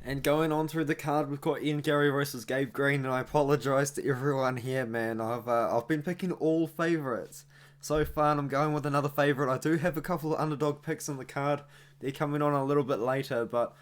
And going on through the card, we've got Ian Garry versus Gabe Green, and I apologise to everyone here, man. I've been picking all favourites so far, and I'm going with another favourite. I do have a couple of underdog picks on the card. They're coming on a little bit later, but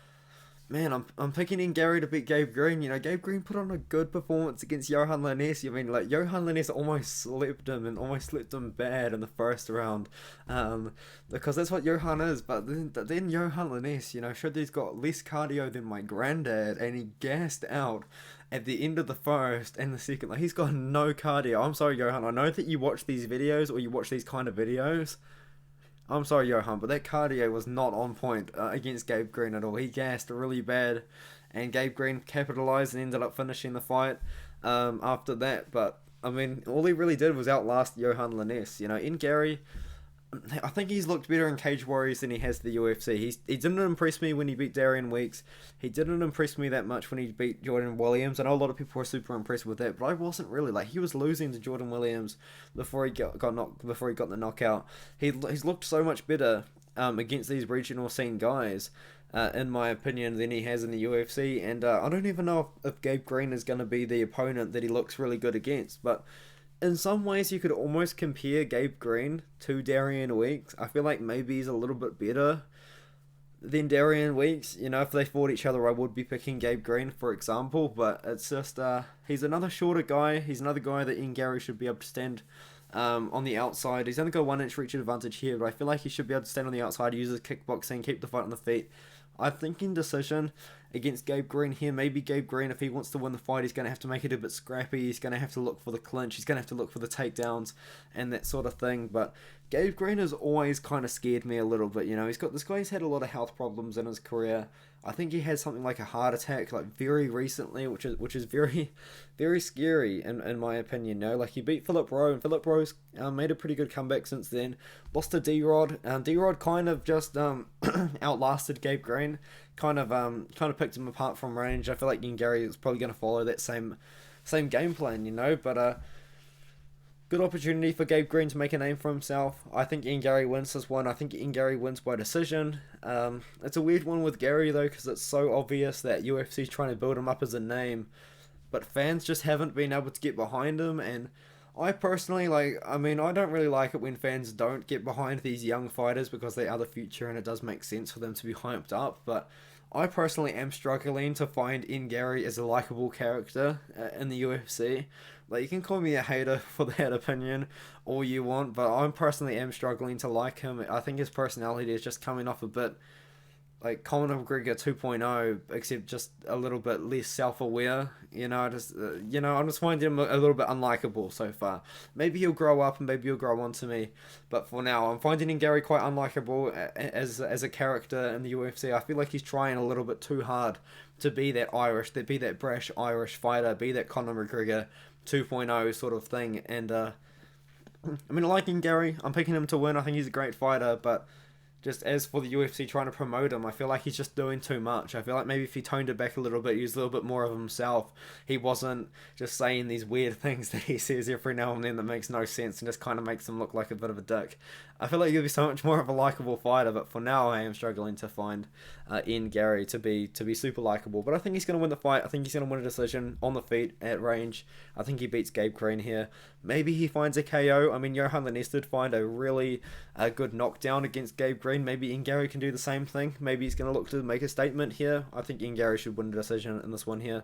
man, I'm picking in Garry to beat Gabe Green. You know, Gabe Green put on a good performance against Johan Lainez. I mean, like, Johan Lainez almost slept him and almost slept him bad in the first round, because that's what Johan is. But then Johan Lainez, you know, showed that he's got less cardio than my granddad, and he gassed out at the end of the first and the second. Like, he's got no cardio. I'm sorry, Johan. I know that you watch these videos, or you watch these kind of videos. I'm sorry, Johan, but that cardio was not on point against Gabe Green at all. He gassed really bad, and Gabe Green capitalized and ended up finishing the fight after that. But, I mean, all he really did was outlast Johan Lainez. You know, in Garry, I think he's looked better in Cage Warriors than he has the UFC. He didn't impress me when he beat Darian Weeks. He didn't impress me that much when he beat Jordan Williams. I know a lot of people were super impressed with that, but I wasn't really. Like, he was losing to Jordan Williams before he got the knockout. He's looked so much better against these regional scene guys, in my opinion, than he has in the UFC. And I don't even know if Gabe Green is going to be the opponent that he looks really good against, but in some ways, you could almost compare Gabe Green to Darian Weeks. I feel like maybe he's a little bit better than Darian Weeks. You know, if they fought each other, I would be picking Gabe Green, for example. But it's just, he's another shorter guy. He's another guy that Ian Garry should be able to stand on the outside. He's only got 1 inch reach advantage here, but I feel like he should be able to stand on the outside, use his kickboxing, keep the fight on the feet. I think in decision against Gabe Green here, maybe Gabe Green, if he wants to win the fight, he's going to have to make it a bit scrappy. He's going to have to look for the clinch. He's going to have to look for the takedowns and that sort of thing. But Gabe Green has always kind of scared me a little bit. You know, this guy's had a lot of health problems in his career. I think he had something like a heart attack like very recently, which is very, very scary in my opinion. You know, like he beat Philip Rowe, and Philip Rowe's made a pretty good comeback since then. Lost to D-Rod. D-Rod kind of just outlasted Gabe Green. Kind of picked him apart from range. I feel like Ian Garry is probably going to follow that same game plan, you know. But good opportunity for Gabe Green to make a name for himself. I think Ian Garry wins this one. I think Ian Garry wins by decision. It's a weird one with Garry though, because it's so obvious that UFC's trying to build him up as a name, but fans just haven't been able to get behind him. And I personally, I don't really like it when fans don't get behind these young fighters, because they are the future and it does make sense for them to be hyped up. But I personally am struggling to find Ian Garry as a likable character in the UFC. Like, you can call me a hater for that opinion all you want, but I personally am struggling to like him. I think his personality is just coming off a bit like Conor McGregor 2.0, except just a little bit less self-aware. You know, I'm just finding him a little bit unlikable so far. Maybe he'll grow up and maybe he'll grow onto me, but for now, I'm finding him Garry quite unlikable as a character in the UFC. I feel like he's trying a little bit too hard to be that be that brash Irish fighter, be that Conor McGregor 2.0 sort of thing. And I mean, I like Ian Garry. I'm picking him to win. I think he's a great fighter, but just as for the UFC trying to promote him, I feel like he's just doing too much. I feel like maybe if he toned it back a little bit, he was a little bit more of himself. He wasn't just saying these weird things that he says every now and then that makes no sense and just kind of makes him look like a bit of a dick. I feel like he'll be so much more of a likable fighter, but for now I am struggling to find Ian Garry to be super likable. But I think he's going to win the fight. I think he's going to win a decision on the feet at range. I think he beats Gabe Green here. Maybe he finds a KO. I mean, Johan Lainez did find a really good knockdown against Gabe Green. Maybe Ian Garry can do the same thing. Maybe he's going to look to make a statement here. I think Ian Garry should win a decision in this one here.